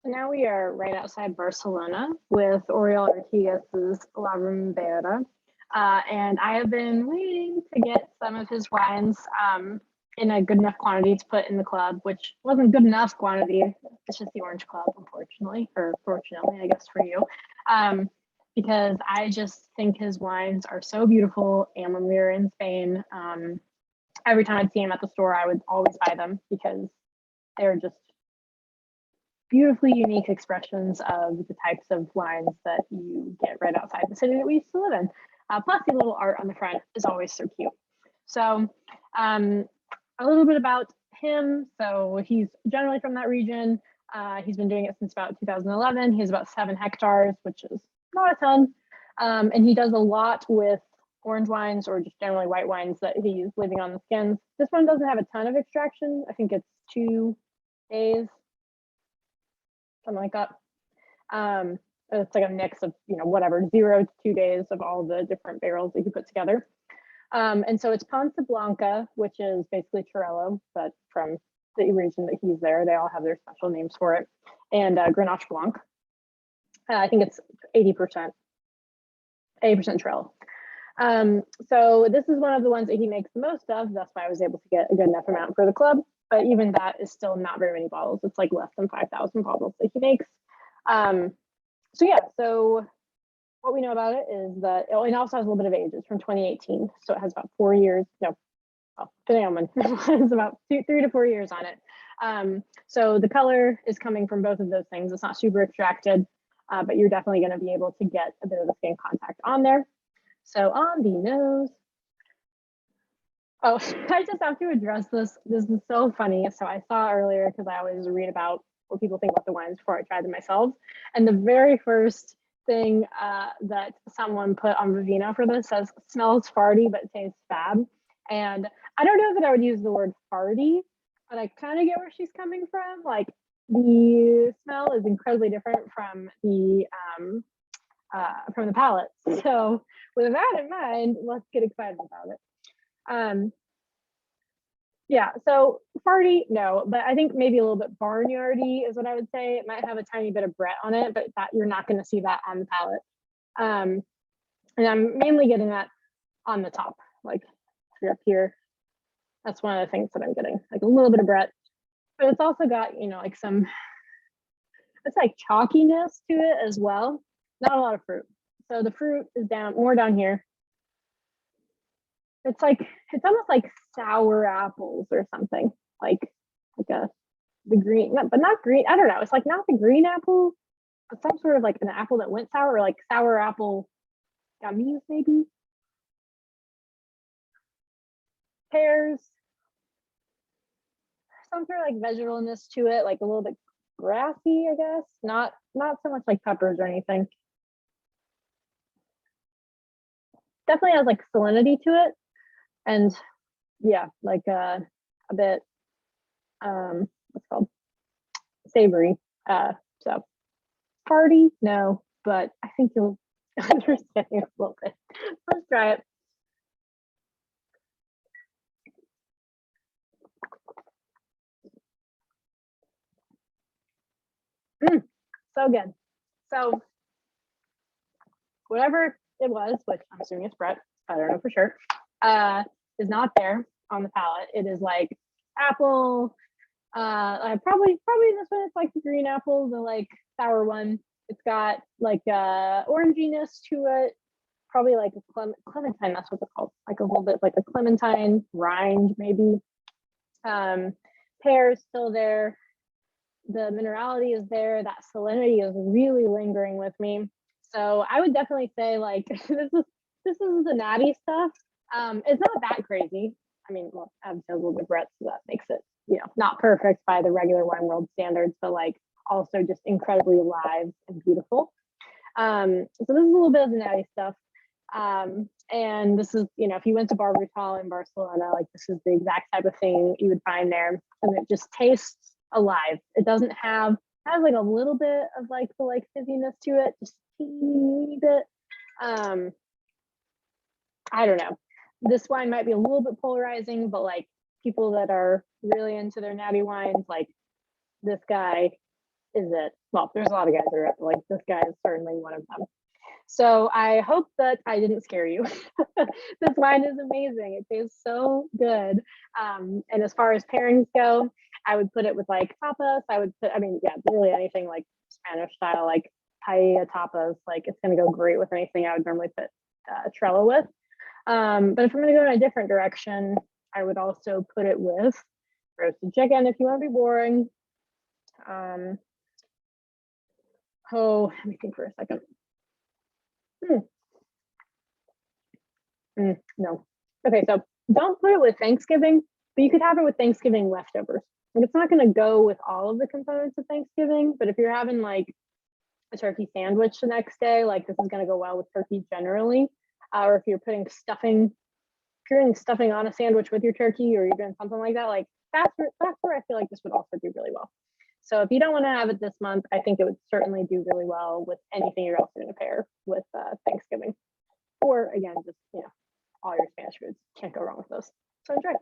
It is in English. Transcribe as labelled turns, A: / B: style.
A: So now we are right outside Barcelona with Orial Artigas's La Rumbera. And I have been waiting to get some of his wines in a good enough quantity to put in the club, which wasn't good enough quantity. It's just the Orange Club, unfortunately, or fortunately, I guess for you. Um, because I just think his wines are so beautiful. And when we were in Spain, every time I'd see him at the store, I would always buy them because they're just beautifully unique expressions of the types of wines that you get right outside the city that we used to live in. Plus, the little art on the front is always so cute. So, a little bit about him. So, he's generally from that region. He's been doing it since about 2011. He has about 7 hectares, which is not a ton. And he does a lot with orange wines or just generally white wines that he's leaving on the skins. This one doesn't have a ton of extraction. I think it's 2 days, something like that. It's like a mix of, whatever, 0 to 2 days of all the different barrels that you put together. And so it's Pansa Blanca, which is basically Torello, but from the region that he's there, they all have their special names for it. And Garnatxa Blanca. I think it's 80% Torello. So this is one of the ones that he makes the most of. That's why I was able to get a good enough amount for the club. But even that is still not very many bottles. It's like less than 5,000 bottles that he makes. So what we know about it is that it also has a little bit of age. It's from 2018, so it has about 4 years. No, depending on when, it's about 3 to 4 years on it. So the color is coming from both of those things. It's not super extracted, but you're definitely going to be able to get a bit of the skin contact on there. So on the nose. Oh, I just have to address this. This is so funny. So I saw earlier, because I always read about what people think about the wines before I try them myself. And the very first thing that someone put on Vivino for this says, smells farty, but tastes fab. And I don't know that I would use the word farty, but I kind of get where she's coming from. Like, the smell is incredibly different from the palate. So with that in mind, let's get excited about it. Yeah, so farty, no, but I think maybe a little bit barnyardy is what I would say. It might have a tiny bit of Brett on it, but that you're not going to see that on the palate. And I'm mainly getting that on the top, like up here. That's one of the things that I'm getting, like a little bit of Brett, but it's also got, like some, it's like chalkiness to it as well. Not a lot of fruit. So the fruit is more down here. It's almost like sour apples or something, like the green, but not green. I don't know. It's like not the green apple, but some sort of like an apple that went sour, or like sour apple gummies, maybe. Pears, some sort of like vegetalness to it, like a little bit grassy, I guess. Not so much like peppers or anything. Definitely has like salinity to it. And yeah, like a bit what's called savory. So party, no, but I think you'll understand a little bit. Let's try it. So good. So whatever it was, which I'm assuming it's Brett, I don't know for sure, is not there on the palate. It is like apple. Probably this one it's like the green apple, the like sour one. It's got like oranginess to it. Probably like a clementine, that's what it's called. Like a little bit like a clementine rind, maybe. Pear is still there. The minerality is there. That salinity is really lingering with me. So I would definitely say like this is the natty stuff. It's not that crazy. I mean, well, obviously a little bit of Brett, so that makes it, not perfect by the regular wine world standards, but like also just incredibly alive and beautiful. So this is a little bit of the natty stuff. And this is, if you went to Varietal in Barcelona, like this is the exact type of thing you would find there. And it just tastes alive. It doesn't has like a little bit of like the like fizziness to it, just a teeny bit. I don't know. This wine might be a little bit polarizing, but like people that are really into their natty wines, like this guy is it. Well, there's a lot of guys that are it, but like this guy is certainly one of them. So I hope that I didn't scare you. This wine is amazing. It tastes so good. And as far as pairings go, I would put it with like tapas. I would put, I mean, yeah, really anything like Spanish style, like paella tapas. Like it's going to go great with anything I would normally put Trello with. But if I'm going to go in a different direction, I would also put it with roasted chicken if you want to be boring. Oh, let me think for a second. No. Okay, so don't put it with Thanksgiving, but you could have it with Thanksgiving leftovers. And it's not going to go with all of the components of Thanksgiving, but if you're having like a turkey sandwich the next day, like this is going to go well with turkey generally. Or if you're putting stuffing, if you're doing stuffing on a sandwich with your turkey, or you're doing something like that, like that's where I feel like this would also do really well. So if you don't want to have it this month, I think it would certainly do really well with anything you're also going to pair with Thanksgiving. Or again, just, you know, all your Spanish foods. Can't go wrong with those. So enjoy.